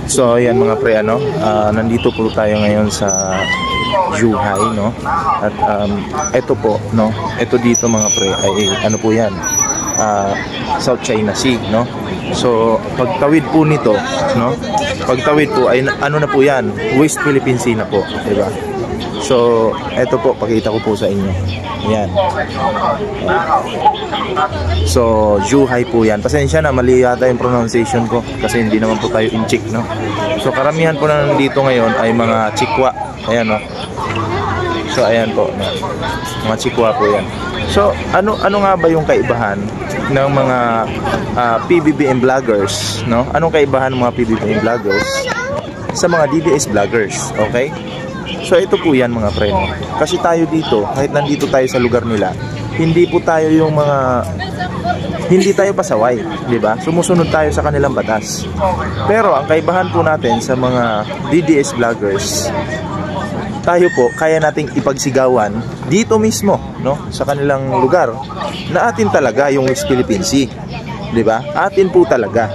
So ayan mga pre, nandito po tayo ngayon sa Zhuhai, no? At ito po, no? Ito dito mga pre ay ano po 'yan? South China Sea, no? So pagtawid po nito, no? Pagtawid po ay ano na po 'yan? West Philippine Sea na po, 'di ba? So ito po, pakita ko po sa inyo. Ayan. So Zhuhai po 'yan. Pasensya na, mali yata yung pronunciation ko kasi hindi naman po tayo in-check, no? So karamihan po na nandito ngayon ay mga Chikwa. Ayan, no? So ayan po, no? Mga Chikwa po 'yan. So ano nga ba yung kaibahan ng mga PBBM vloggers, no? Anong kaibahan ng mga PBBM vloggers sa mga DDS vloggers, okay? So ito po yan mga pre, no? Kasi tayo dito, kahit nandito tayo sa lugar nila, hindi po tayo yung mga, hindi tayo pasaway, di ba? Sumusunod tayo sa kanilang batas. Pero ang kaibahan po natin sa mga DDS vloggers, tayo po kaya nating ipagsigawan dito mismo, no? Sa kanilang lugar na atin talaga yung West Philippine Sea, di ba? Atin po talaga.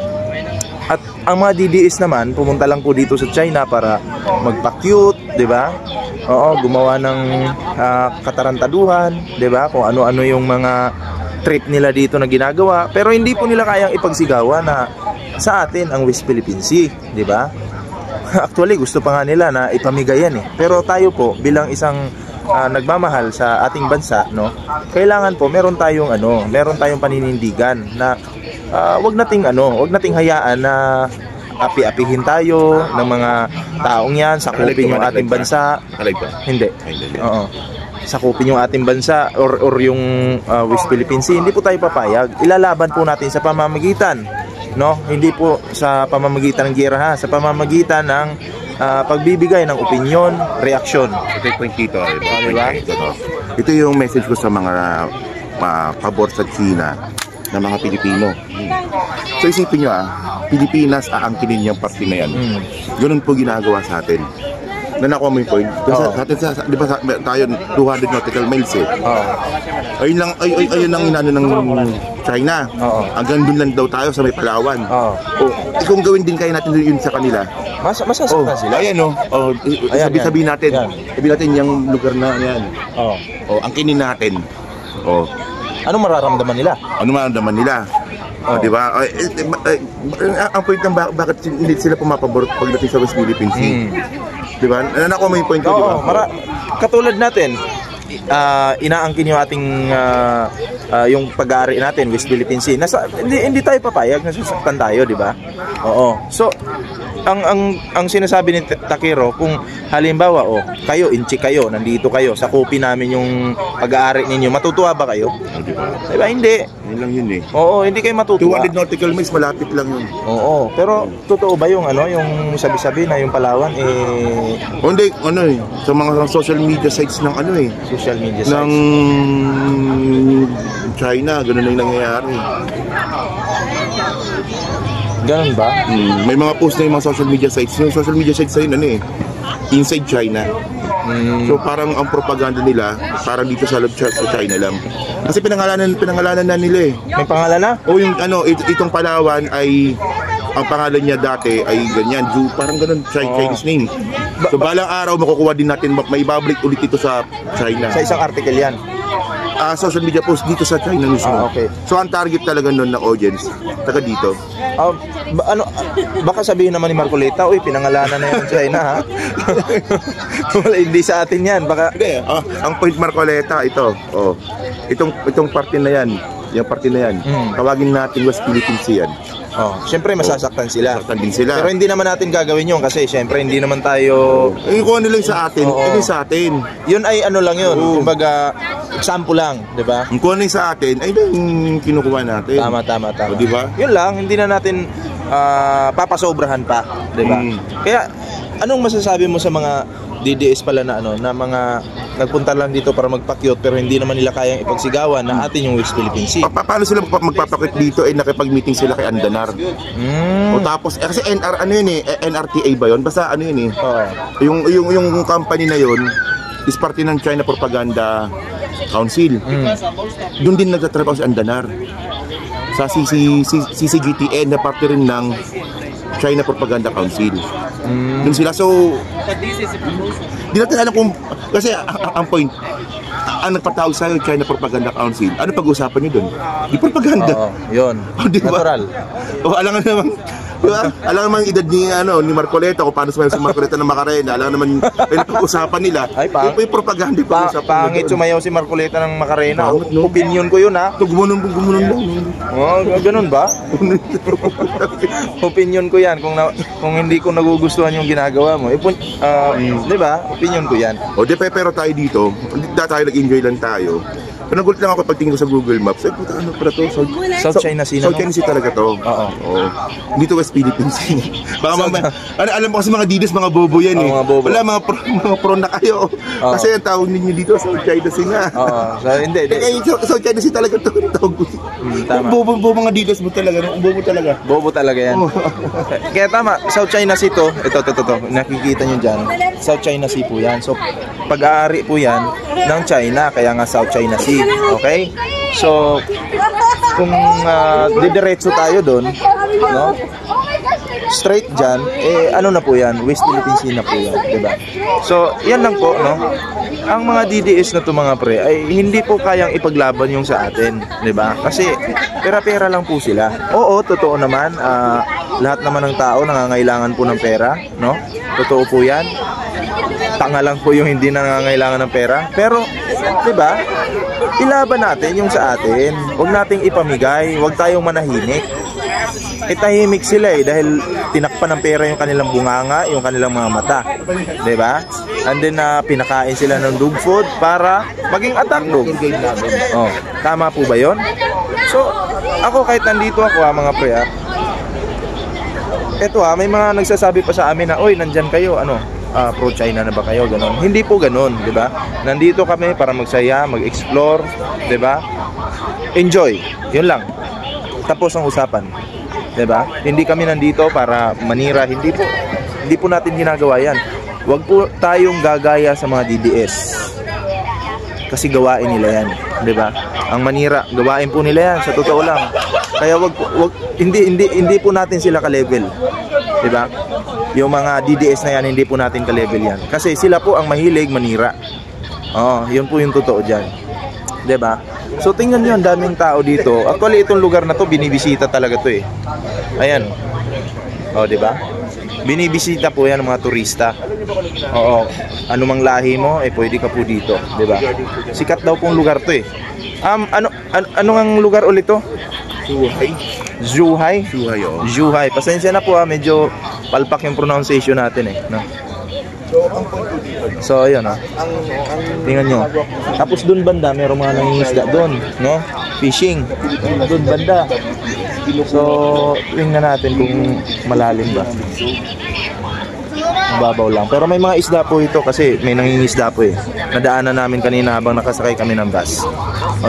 At ang mga DDS naman, pumunta lang po dito sa China para magpa-cute, di ba? Oo, gumawa ng katarantaduhan, di ba? Kung ano-ano yung mga trip nila dito na ginagawa. Pero hindi po nila kayang ipagsigawan na sa atin ang West Philippine Sea, di ba? Actually, gusto pa nga nila na ipamigay yan, eh. Pero tayo po, bilang isang nagmamahal sa ating bansa, no? Kailangan po meron tayong paninindigan na wag nating hayaan na api-apihin tayo ng mga taong yan, sakupin yung ating bansa. Hindi. Oo. Sakupin yung ating bansa or yung West Philippine Sea. Hindi po tayo papayag. Ilalaban po natin sa pamamagitan, no? Hindi po sa pamamagitan ng giyera, sa pamamagitan ng pagbibigay ng opinion, reaksyon. Ito yung dito, diba? Ito yung message ko sa mga pabor sa China na mga Pilipino. So isipin nyo, Pilipinas aangkinin yung party na yan. Ganun po ginagawa sa atin. Nanakuha mo yung point. Kasi di ba tayo 200 nautical miles eh. Ayun lang inano ng China. Hanggang dun lang daw tayo sa may Palawan. Kung gawin din kaya natin yun sa kanila, masasaktan sila. Ayan, sabi natin. Sabi natin yung lugar na yan. Angkinin natin. Anong mararamdaman nila? Di ba? Ang point ng bakit hindi sila pumapabor pagdating sa West Philippine Sea. Di ba? Nanakuha mo yung point ko, di ba? Katulad natin, inaangkin yung ating yung pag-aari natin, West Philippine Sea. Hindi tayo papayag, nasasaktan tayo, di ba? Oo. So, ang sinasabi ni Takiro, kung halimbawa, kayo, inchi kayo, nandito kayo, sakupin namin yung pag-aari ninyo, matutuwa ba kayo? Diba? Hindi. Yun lang yun eh. Oo, hindi kayo matutuwa. 200 nautical miles, malapit lang yun. Oo, pero totoo ba yung yung sabi-sabi na yung Palawan Hindi, sa mga social media sites ng social media sites ng China, ganun ang nangyayari. Ganun ba? May mga post na yung mga social media sites. Yung social media sites na yun, inside China. So parang ang propaganda nila parang dito sa loob sa China lang. Kasi pinangalanan na nila eh. May pangalan na? Yung itong Palawan ay ang pangalan niya dati ay ganyan, parang ganun, Chinese name. So balang araw makukuha din natin, may babalik ulit ito sa China. Sa isang article yan? Social media post dito sa China mismo. Okay. So ang target talaga nun na audience, taga dito. Baka sabihin naman ni Marcoleta, pinangalanan na yan China, ha? Hindi sa atin yan. Baka... ang point Marcoleta, ito. Itong parte na yan. Yung parte na yan. Tawagin natin West Philippine Sea yan. Siyempre masasaktan sila. Masasaktan din sila. Pero hindi naman natin gagawin yun kasi siyempre hindi naman tayo... Kung ano lang sa atin, sa atin. Yun ay lang yun. Kumbaga, example lang, di ba? Kung ano sa atin, ay yung kinukuha natin. Tama. Di ba? Yun lang, hindi na natin papasobrahan pa, di ba? Kaya, anong masasabi mo sa mga DDS pala na na mga nagpunta lang dito para magpa-cute pero hindi naman nila kayang ipagsigawan na atin yung West Philippine Sea? Paano sila magpapakit dito nakipag-meeting sila kay Andanar? O tapos kasi NRTA ba yun? Basta yun yung company na yun is parte ng China Propaganda Council. Doon din nagtatrabaho si Andanar sa CCGTN na parte rin ng China Propaganda Council. Doon sila. So, di natin alam kung, kasi ang point, ang nagpatawag sa'yo, China Propaganda Council, ano pag-uusapan nyo doon? Di propaganda. Oo, yun. Diba? Natural. O, alam nga naman, diba? Alam naman yung edad ni Marcoleta, kung paano sumayaw si Marcoleta ng Macarena, alam naman yung pag-usapan nila. Ay, yung propaganda yung pag-usapan pangit sumayaw si Marcoleta ng Macarena. Opinion ko yun, ha? Gumunong lang. Oh, ganun ba? Opinion ko yan. Kung hindi ko nagugustuhan yung ginagawa mo, di ba? Opinion ko yan. O, pero tayo dito, tayo nag-enjoy lang tayo. Pero nagulat lang ako pagtingin ko sa Google Maps. Ay, puta, ano pala to? South China Sea. South China Sea talaga to. Oo. Dito West Philippines. Baka mamaya, alam mo kasi mga dides, mga bobo yan eh. Mga bobo. Wala, mga pro na kayo. Kasi ang tawag ninyo dito, South China Sea nga. Oo. So, hindi. South China Sea talaga to. Tama. Bobo mga dides mo talaga. Bobo talaga. Bobo talaga yan. Kaya tama, South China Sea to. Ito. Nakikita nyo dyan. South China Sea po yan. So, pag-aari po yan ng China. Kaya nga South China Sea. Okay? So, kung didiretso tayo doon, no? Straight dyan, ano na po yan? West Philippine Sea na po yan, diba? So, yan lang po, no? Ang mga DDS na to mga pre, ay hindi po kayang ipaglaban yung sa atin, diba? Kasi, pera-pera lang po sila. Oo, totoo naman, lahat naman ng tao nangangailangan po ng pera, no? Totoo po yan. Tanga lang po yung hindi nangangailangan ng pera. Pero, diba? Ilaban natin yung sa atin. Huwag nating ipamigay. Huwag tayong manahimik. Tahimik sila dahil tinakpan ng pera yung kanilang bunganga, yung kanilang mga mata. Diba? And then, pinakain sila ng dog food para maging attack dog. Oh, tama po ba yun? So, ako kahit nandito ako mga pre, eto may mga nagsasabi pa sa amin na, oy, nandyan kayo, pro-China na ba kayo? Ganon. Hindi po ganon, di ba? Nandito kami para magsaya, mag-explore, di ba? Enjoy. Yun lang. Tapos ang usapan. Di ba? Hindi kami nandito para manira. Hindi po natin ginagawa yan. Huwag po tayong gagaya sa mga DDS. Kasi gawain nila yan, di ba? Ang manira, gawain po nila yan, sa totoo lang. Kaya hindi po natin sila ka-level. Di ba? Yung mga DDS na yan, hindi po natin ka-level yan. Kasi sila po ang mahilig manira. Yun po yung totoo dyan. Diba? So tingnan nyo, ang daming tao dito. Actually, itong lugar na to, binibisita talaga to eh. Ayan. Diba? Binibisita po yan ng mga turista. Anumang lahi mo, pwede ka po dito. Diba? Sikat daw pong lugar to eh. Ano ang lugar ulit to? Zhuhai? Zhuhai. Pasensya na po medyo palpak yung pronunciation natin no? So ayun tingnan nyo. Tapos dun banda mayroong mga nangingisda dun, no? Fishing dun banda. So tingnan natin kung malalim ba. Mababaw lang. Pero may mga isda po ito kasi may nangingisda po Nadaanan namin kanina habang nakasakay kami ng bus.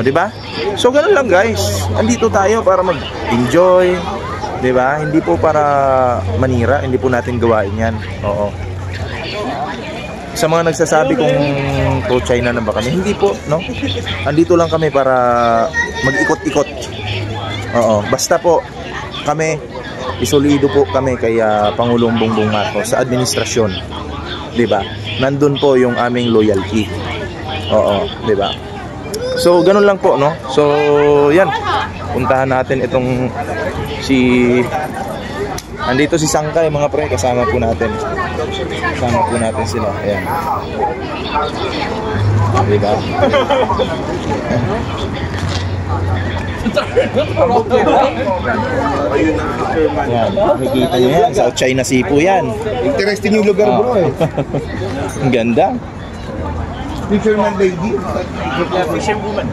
Di ba? So ganun lang guys. Andito tayo para mag-enjoy. Di ba? Hindi po para manira. Hindi po natin gawain yan. Sa mga nagsasabi kung pro-China na ba kami, hindi po, no? Andito lang kami para mag-ikot-ikot. Basta po kami isolido po kami kay Pangulong Bongbong Marcos sa administrasyon. 'Di ba? Nandun po yung aming loyalty. Di ba? So ganun lang po, no? So yan. Puntahan natin itong andito si Sangkay mga pre, kasama po natin. Kasama po natin sila. Ayan. Di ba? Yan, nakikita nyo yan. South China Sea po yan. Interesting yung lugar bro Ang ganda. Fisherman lady. Fisherwoman.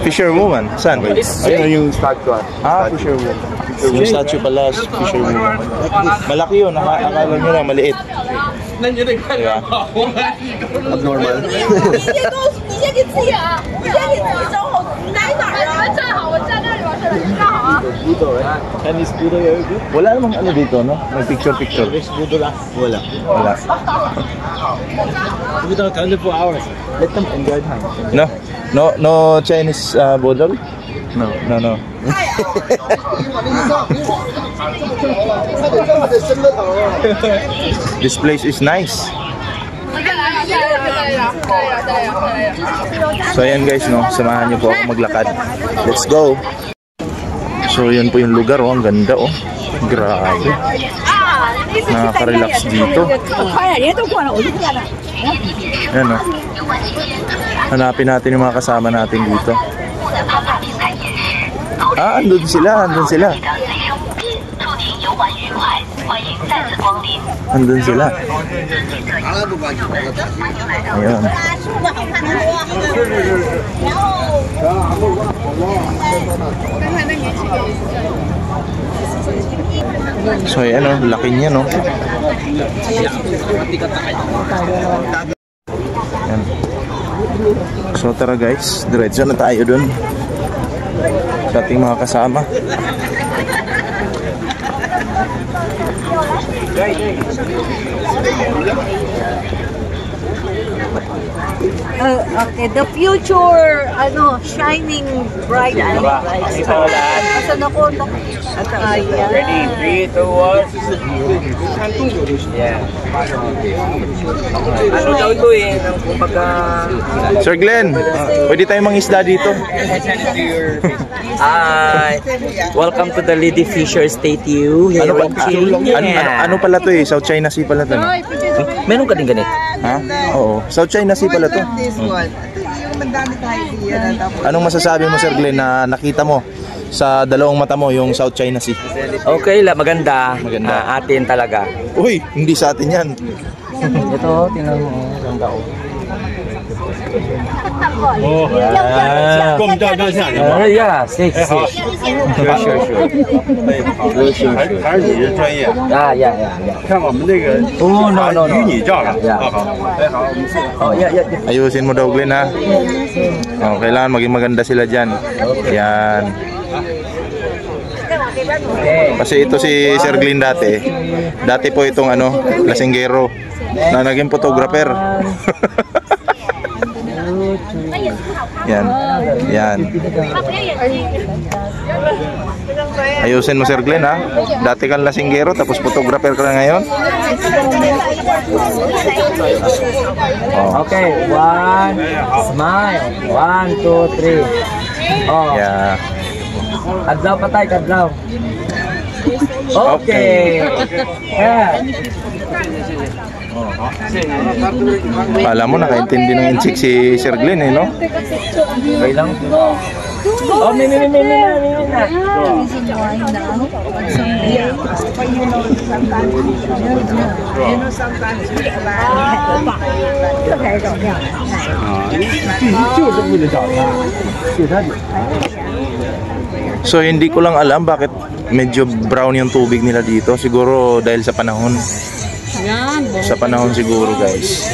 Fisherwoman? Saan? Ayun yung statue. Fisherwoman. Yung statue pala, fisherwoman. Malaki yun, akala nyo lang maliit. Diba? Abnormal. Wala namang ano dito, no? May picture. Wala. 24 hours. Let them enjoy time. No Chinese bottle? No. This place is nice. So ayan guys, no, samahan niyo po ako maglakad. Let's go. So yan po yung lugar, oh, ang ganda, oh. Grabe. Nakaka-relax dito. Yan, oh. Hanapin natin yung mga kasama natin dito. Ah, andun sila, andun sila. Andun sila. Ayun. So ayan, oh, laki niya, no. Ayan. So tara guys, diretso na tayo dun sa ating mga kasama. Okay, the future, shining bright and bright. Asan ako? Ready? 3, 2, 1. Yeah. Ano daw ito eh? Kumbaga... Sir Glenn, pwede tayo mangisda dito. Hi! Welcome to the Lady Fisher Statue here in Chile. Ano pala to eh? South China Sea pala to. No? Meron ka din ganit? Ha? Oo. South China Sea pala to. Anong masasabi mo, Sir Glenn, na nakita mo sa dalawang mata mo yung South China Sea? Okay la, maganda. Maganda. Atin talaga. Uy, hindi sa atin yan. Ito, tingnan mo. Ganda oh. Oh, Yeah, six. Sure. 还是你是专业？ Yeah. 看我们这个 Oh, no. 与你照了。 Yeah. 好，哎好，我们是。 Oh, yeah. Ayusin mo daw, Glenn, ha? Oh, kailangan maging maganda sila dyan. Yan. Kasi ito si Sir Glenn dati. Dati po itong lasinggero na naging photographer. Yan. Ayusin mo, Sir Glenn, ha? Dati kang lasinggero tapos photographer ka na ngayon. Oh. Okay, 1, smile. 1, 2, 3. Oh. Yeah. Kadlaw patay, kadlaw. Okay. Yeah. Alam mo, nakaintindi ng inchik si Sir Glenn, eh, no? Okay lang. Oh, may na. So hindi ko lang alam bakit medyo brown yung tubig nila dito. Siguro dahil sa panahon. Sa panahon siguro, guys.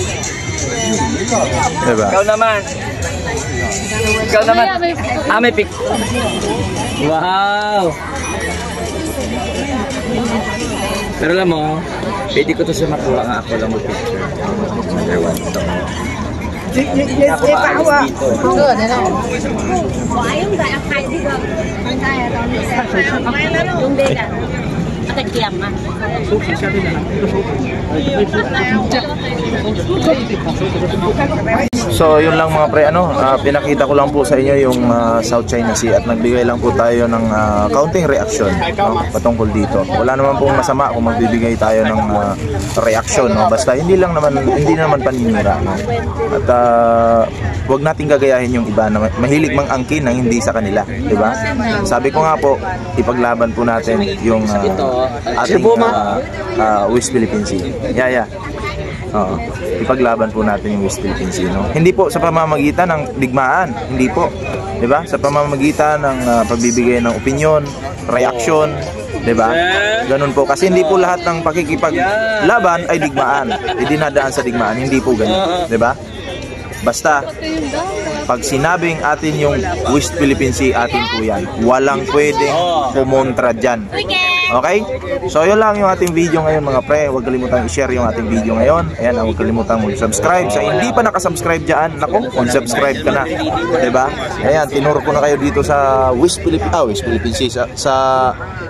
Diba? Ikaw naman. May pic. Wow. Pero alam mo, pwede ko to sa makuha nga ako lang mag-picture. Number 1 to. Ako maalis dito. So yun lang mga pre, pinakita ko lang po sa inyo yung South China Sea at nagbigay lang po tayo ng counting reaction, no, patungkol dito. Wala naman pong masama kung magbibigay tayo ng reaction, no? Basta hindi naman paninira, no? At wag nating gagayahin yung iba na mahilig mang-angkin ng hindi sa kanila, di ba? Sabi ko nga po, ipaglaban po natin yung ating West Philippine Sea. Yeah. Oo. Ipaglaban po natin yung West Philippine Sea, no? Hindi po sa pamamagitan ng digmaan, hindi po. 'Di ba? Sa pamamagitan ng pagbibigay ng opinion, reaction, 'di ba? Ganun po kasi hindi po lahat ng pakikipaglaban ay digmaan. Idinadaan sa digmaan, hindi po ganun, 'di ba? Basta pag sinabing atin yung West Philippine Sea, atin po yan. Walang pwedeng kumontra dyan. Okay? So yun lang yung ating video ngayon mga pre. Huwag kalimutang i-share yung ating video ngayon. Ayan, huwag kalimutang mag-subscribe. Sa hindi pa nakasubscribe dyan, naku, mag-subscribe ka na. Diba? Ayan, tinuro ko na kayo dito sa West Philippine Sea, sa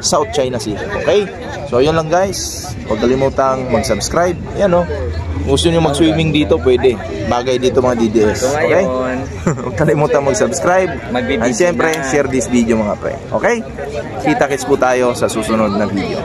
South China Sea. Okay? So yun lang guys. Huwag kalimutang mag-subscribe. Ayan o. Gusto nyo mag-swimming dito, pwede. Bagay dito mga DDS. Okay? Huwag kalimutan mag-subscribe. And siyempre, share this video mga pre. Okay? Kita-kits po tayo sa susunod na video.